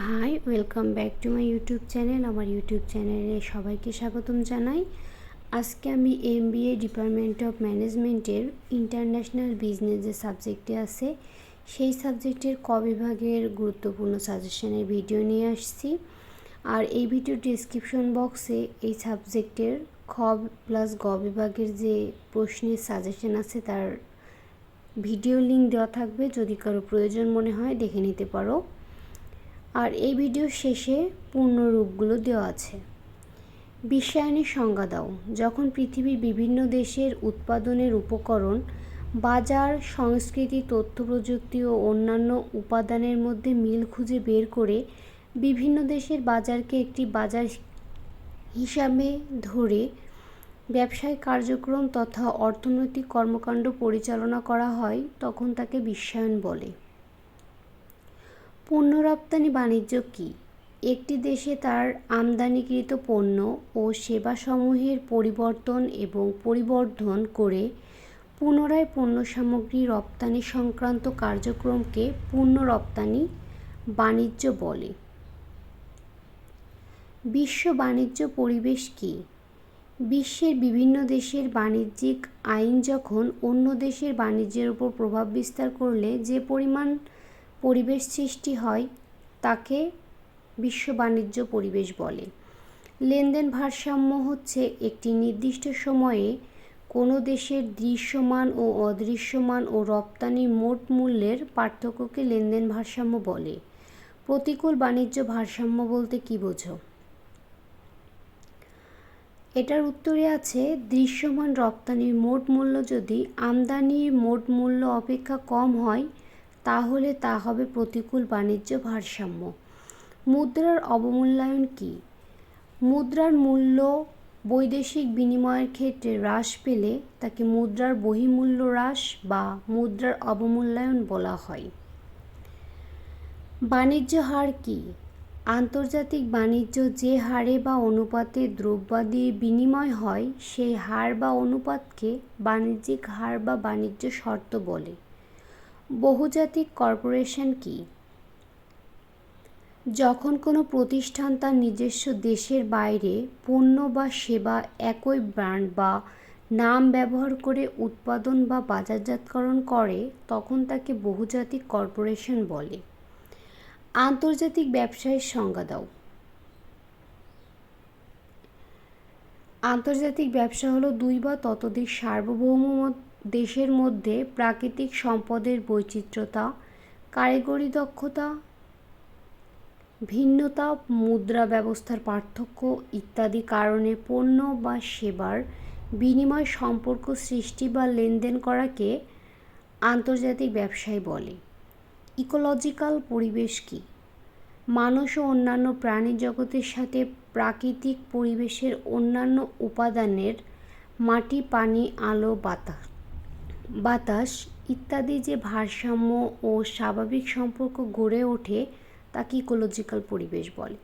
High, welcome back to my YouTube channel. আমার YouTube চ্যানেলে সবাইকে স্বাগতম জানাই। আজকে আমি MBA ডিপার্টমেন্ট অফ ম্যানেজমেন্টের ইন্টারন্যাশনাল বিজনেস যে সাবজেক্টে আছে সেই সাবজেক্টের ক বিভাগের গুরুত্বপূর্ণ সাজেশনের ভিডিও নিয়ে আসছি। আর এই ভিডিও ডিসক্রিপশন বক্সে এই সাবজেক্টের খ প্লাস গ বিভাগের যে প্রশ্নের সাজেশন আছে তার ভিডিও লিঙ্ক দেওয়া থাকবে, যদি কারো প্রয়োজন মনে হয় দেখে নিতে পারো। আর এই ভিডিওর শেষে পূর্ণরূপগুলো দেওয়া আছে। বিশ্বায়নের সংজ্ঞা দাও। যখন পৃথিবীর বিভিন্ন দেশের উৎপাদনের উপকরণ, বাজার, সংস্কৃতি, তথ্য প্রযুক্তি ও অন্যান্য উপাদানের মধ্যে মিল খুঁজে বের করে বিভিন্ন দেশের বাজারকে একটি বাজার হিসাবে ধরে ব্যবসায়িক কার্যক্রম তথা অর্থনৈতিক কর্মকাণ্ড পরিচালনা করা হয়, তখন তাকে বিশ্বায়ন বলে। পণ্য রপ্তানি বাণিজ্য কী? একটি দেশে তার আমদানিকৃত পণ্য ও সেবাসমূহের পরিবর্তন এবং পরিবর্ধন করে পুনরায় পণ্য সামগ্রী রপ্তানি সংক্রান্ত কার্যক্রমকে পণ্য রপ্তানি বাণিজ্য বলে। বিশ্ব বাণিজ্য পরিবেশ কী? বিশ্বের বিভিন্ন দেশের বাণিজ্যিক আইন যখন অন্য দেশের বাণিজ্যের উপর প্রভাব বিস্তার করলে যে পরিমাণ পরিবেশ সৃষ্টি হয় তাকে বিশ্ব বাণিজ্য পরিবেশ বলে। লেনদেন ভারসাম্য হচ্ছে একটি নির্দিষ্ট সময়ে কোনো দেশের দৃশ্যমান ও অদৃশ্যমান ও রপ্তানির মোট মূল্যের পার্থক্যকে লেনদেন ভারসাম্য বলে। প্রতিকূল বাণিজ্য ভারসাম্য বলতে কী বোঝো? এটার উত্তরে আছে, দৃশ্যমান রপ্তানির মোট মূল্য যদি আমদানির মোট মূল্য অপেক্ষা কম হয় তাহলে তা হবে প্রতিকূল বাণিজ্য ভারসাম্য। মুদ্রার অবমূল্যায়ন কী? মুদ্রার মূল্য বৈদেশিক বিনিময়ের ক্ষেত্রে হ্রাস পেলে তাকে মুদ্রার বহির্মূল্য হ্রাস বা মুদ্রার অবমূল্যায়ন বলা হয়। বাণিজ্য হার কী? আন্তর্জাতিক বাণিজ্য যে হারে বা অনুপাতে দ্রব্যাদির বিনিময় হয় সেই হার বা অনুপাতকে বাণিজ্যিক হার বা বাণিজ্য শর্ত বলে। বহুজাতিক কর্পোরেশন কী? যখন কোনো প্রতিষ্ঠান তার নিজস্ব দেশের বাইরে পণ্য বা সেবা একই ব্র্যান্ড বা নাম ব্যবহার করে উৎপাদন বা বাজারজাতকরণ করে তখন তাকে বহুজাতিক কর্পোরেশন বলে। আন্তর্জাতিক ব্যবসায়ের সংজ্ঞা দাও। আন্তর্জাতিক ব্যবসা হলো দুই বা ততোধিক সার্বভৌম দেশের মধ্যে প্রাকৃতিক সম্পদের বৈচিত্র্যতা, কারিগরি দক্ষতা, ভিন্নতা, মুদ্রা ব্যবস্থার পার্থক্য ইত্যাদি কারণে পণ্য বা সেবার বিনিময় সম্পর্ক সৃষ্টি বা লেনদেন করাকে আন্তর্জাতিক ব্যবসায় বলে। ইকোলজিক্যাল পরিবেশ কী? মানুষ ও অন্যান্য প্রাণী জগতের সাথে প্রাকৃতিক পরিবেশের অন্যান্য উপাদানের মাটি, পানি, আলো, বাতাস ইত্যাদি যে ভারসাম্য ও স্বাভাবিক সম্পর্ক গড়ে ওঠে তাকে ইকোলজিক্যাল পরিবেশ বলে।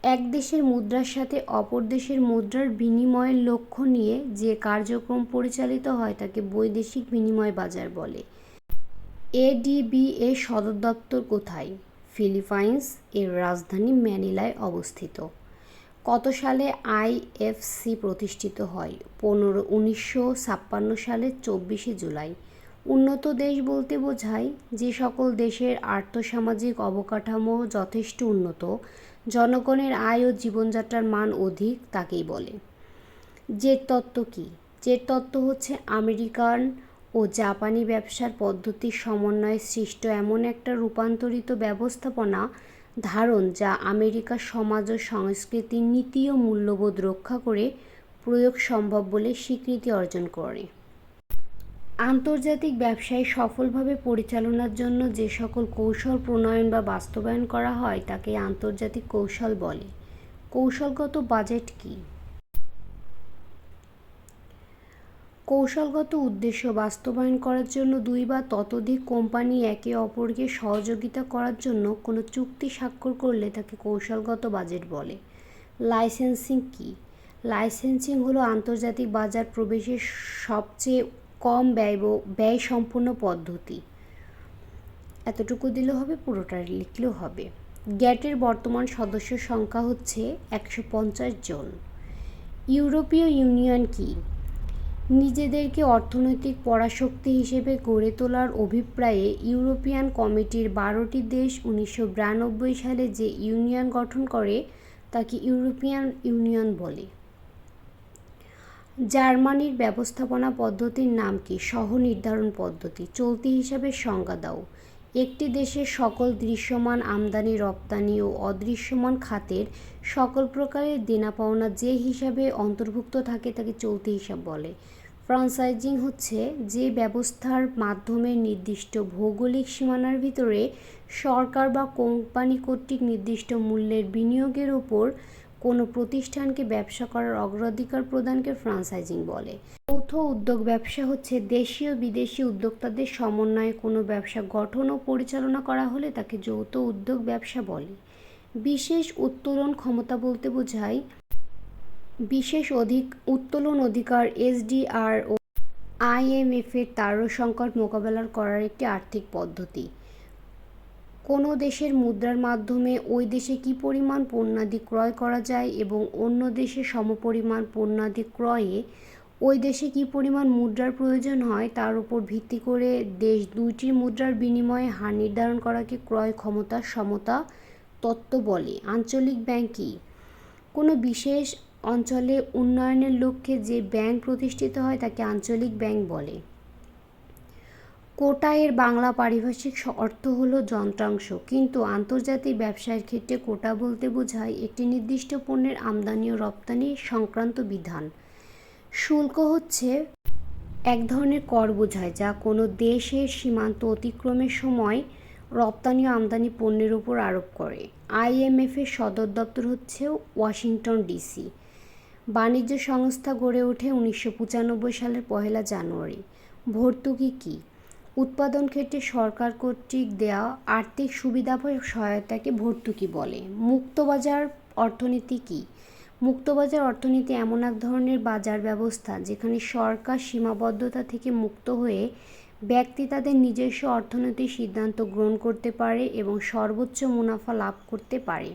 এক দেশের মুদ্রার সাথে অপর দেশের মুদ্রার বিনিময়ের লক্ষ্য নিয়ে যে কার্যক্রম পরিচালিত হয় তাকে বৈদেশিক বিনিময় বাজার বলে। ADB এর সদর দপ্তর কোথায়? ফিলিপাইন্স। এর রাজধানী ম্যানিলায় অবস্থিত। কত সালে IFC প্রতিষ্ঠিত হয়? 1956 সালের 24শে জুলাই। উন্নত দেশ বলতে বোঝায় যে সকল দেশের আর্থসামাজিক অবকাঠামো যথেষ্ট উন্নত, জনগণের আয় ও জীবনযাত্রার মান অধিক, তাকেই বলে। জেট তত্ত্ব কী? জেট তত্ত্ব হচ্ছে আমেরিকান ও জাপানি ব্যবসার পদ্ধতির সমন্বয়ে সৃষ্ট এমন একটা রূপান্তরিত ব্যবস্থাপনা ধারণ যা আমেরিকার সমাজ ও সংস্কৃতির নীতি ও মূল্যবোধ রক্ষা করে প্রয়োগ সম্ভব বলে স্বীকৃতি অর্জন করে। আন্তর্জাতিক ব্যবসায় সফলভাবে পরিচালনার জন্য যে সকল কৌশল প্রণয়ন বা বাস্তবায়ন করা হয় তাকে আন্তর্জাতিক কৌশল বলে। কৌশলগত বাজেট কী? কৌশলগত উদ্দেশ্য বাস্তবায়ন করার জন্য দুই বা ততোধিক কোম্পানি একে অপরকে সহযোগিতা করার জন্য কোনো চুক্তি স্বাক্ষর করলে তাকে কৌশলগত বাজেট বলে। লাইসেন্সিং কী? লাইসেন্সিং হলো আন্তর্জাতিক বাজার প্রবেশের সবচেয়ে কম ব্যয়সম্পন্ন পদ্ধতি। এতটুকু দিলেও হবে, পুরোটা লিখলেও হবে। গ্যাটের বর্তমান সদস্য সংখ্যা হচ্ছে 150 জন। ইউরোপীয় ইউনিয়ন কি? নিজেদেরকে অর্থনৈতিক পরাশক্তি হিসেবে গড়ে তোলার অভিপ্রায়ে ইউরোপিয়ান কমিটির 12টি দেশ 1992 সালে যে ইউনিয়ন গঠন করে তাকে ইউরোপিয়ান ইউনিয়ন বলে। জার্মানির ব্যবস্থাপনা পদ্ধতির নাম কি? সহ-নির্ধারণ পদ্ধতি। চলতি হিসাবের সংজ্ঞা দাও। একটি দেশের সকল দৃশ্যমান আমদানি রপ্তানি ও অদৃশ্যমান খাতের সকল প্রকারের দেনা পাওনা যে হিসাবে অন্তর্ভুক্ত থাকে তাকে চলতি হিসাব বলে। ফ্রাঞ্চাইজিং হচ্ছে যে ব্যবস্থার মাধ্যমে নির্দিষ্ট ভৌগোলিক সীমানার ভিতরে সরকার বা কোম্পানি কর্তৃক নির্দিষ্ট মূল্যের বিনিয়োগের উপর কোনো প্রতিষ্ঠানকে ব্যবসা করার অগ্রাধিকার প্রদানকে ফ্রাঞ্চাইজিং বলে। যৌথ উদ্যোগ ব্যবসা হচ্ছে দেশীয় বিদেশি উদ্যোক্তাদের সমন্বয়ে কোনো ব্যবসা গঠন ও পরিচালনা করা হলে তাকে যৌথ উদ্যোগ ব্যবসা বলে। বিশেষ উত্তোলন ক্ষমতা বলতে বোঝায় বিশেষ উত্তোলন অধিকার এসডিআর ও আইএমএফের তার সংকট মোকাবেলা করার একটি আর্থিক পদ্ধতি। কোনো দেশের মুদ্রার মাধ্যমে ওই দেশে কী পরিমাণ পণ্যাদি ক্রয় করা যায় এবং অন্য দেশে সমপরিমাণ পণ্যাদি ক্রয়ে ওই দেশে কী পরিমাণ মুদ্রার প্রয়োজন হয় তার উপর ভিত্তি করে দেশ দুইটির মুদ্রার বিনিময়ে হার নির্ধারণ করাকে ক্রয় ক্ষমতার সমতা তত্ত্ব বলে। আঞ্চলিক ব্যাংক কি? কোনো বিশেষ অঞ্চলে উন্নয়নের লক্ষ্যে যে ব্যাংক প্রতিষ্ঠিত হয় তাকে আঞ্চলিক ব্যাংক বলে। কোটা এর বাংলা পারিভাষিক অর্থ হলো যন্ত্রাংশ, কিন্তু আন্তর্জাতিক ব্যবসায়ের ক্ষেত্রে কোটা বলতে বোঝায় একটি নির্দিষ্ট পণ্যের আমদানি ও রপ্তানি সংক্রান্ত বিধান। শুল্ক হচ্ছে এক ধরনের কর বোঝায় যা কোনো দেশের সীমান্ত অতিক্রমের সময় রপ্তানি ও আমদানি পণ্যের উপর আরোপ করে। আইএমএফের সদর দপ্তর হচ্ছে ওয়াশিংটন ডিসি। বাণিজ্য সংস্থা গড়ে ওঠে 1995 সালের 1 জানুয়ারি। ভর্তুকি কি? উৎপাদন ক্ষেত্রে সরকার কর্তৃক দেয়া আর্থিক সুবিধা বা সহায়তাকে ভর্তুকি বলে। মুক্তবাজার অর্থনীতি কি? মুক্তবাজার অর্থনীতি এমন এক ধরনের বাজার ব্যবস্থা যেখানে সরকার সীমাবদ্ধতা থেকে মুক্ত হয়ে ব্যক্তি তাদের নিজস্ব অর্থনৈতিক সিদ্ধান্ত গ্রহণ করতে পারে এবং সর্বোচ্চ মুনাফা লাভ করতে পারে।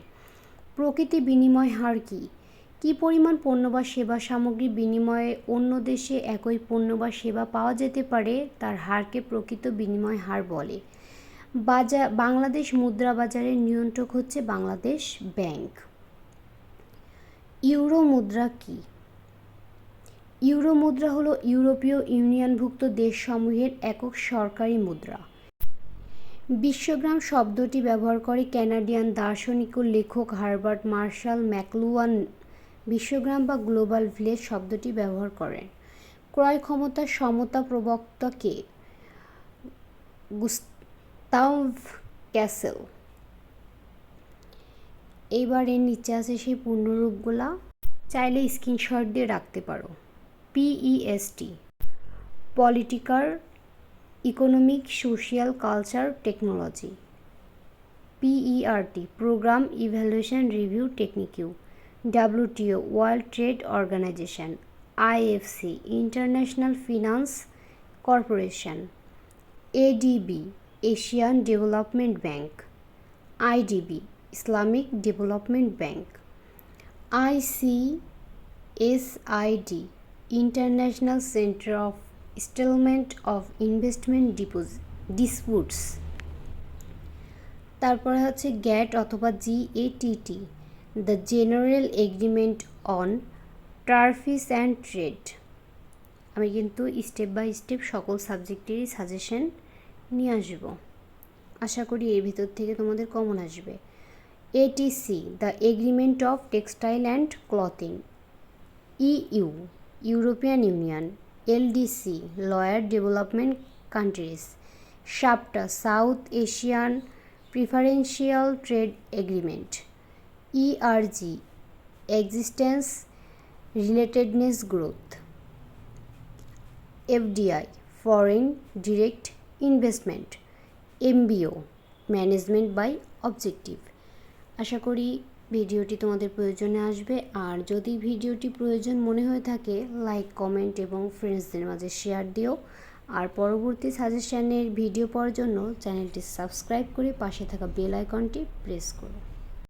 প্রকৃতি বিনিময় হার কি? কী পরিমাণ পণ্য বা সেবা সামগ্রী বিনিময়ে অন্য দেশে একই পণ্য বা সেবা পাওয়া যেতে পারে তার হারকে প্রকৃত বিনিময় হার বলে। বাংলাদেশ মুদ্রা বাজারের নিয়ন্ত্রক হচ্ছে বাংলাদেশ ব্যাংক। ইউরো মুদ্রা কি? ইউরো মুদ্রা হলো ইউরোপীয় ইউনিয়নভুক্ত দেশসমূহের একক সরকারি মুদ্রা। বিশ্বগ্রাম শব্দটি ব্যবহার করে কানাডিয়ান দার্শনিক ও লেখক হারবার্ট মার্শাল ম্যাকলুহান বিশ্বগ্রাম বা গ্লোবাল ভিলেজ শব্দটি ব্যবহার করেন। ক্রয় ক্ষমতার সমতা প্রবক্তা কে? Gustave castle. এইবার এর নিচে আছে সেই পূর্ণরূপগুলা, চাইলে স্ক্রিনশট দিয়ে রাখতে পারো। PEST political economic social culture technology. PERT program evaluation review technique. WTO world trade organization. IFC international finance corporation. ADB Asian development bank. IDB Islamic development bank. ICSID international centre of settlement of investment disputes. তারপরে হচ্ছে GATT অথবা GATT the general agreement on tariffs and trade. আমি কিন্তু step by step সকল সাবজেক্টেরই suggestion নিয়ে আসবো, আশা করি এর ভিতর থেকে তোমাদের কমন আসবে। ATC the agreement of textile and clothing. EU European union. LDC lower development countries. SAFTA South Asian preferential trade agreement. ERG existence relatedness growth. FDI foreign direct investment. MBO management by objective. আশা করি ভিডিওটি তোমাদের প্রয়োজনে আসবে, আর যদি ভিডিওটি প্রয়োজন মনে হয়ে থাকে লাইক কমেন্ট এবং ফ্রেন্ডসদের মাঝে শেয়ার দিও। আর পরবর্তী সাজেশনের ভিডিও পাওয়ার জন্য চ্যানেলটি সাবস্ক্রাইব করে পাশে থাকা বেল আইকনটি প্রেস করো।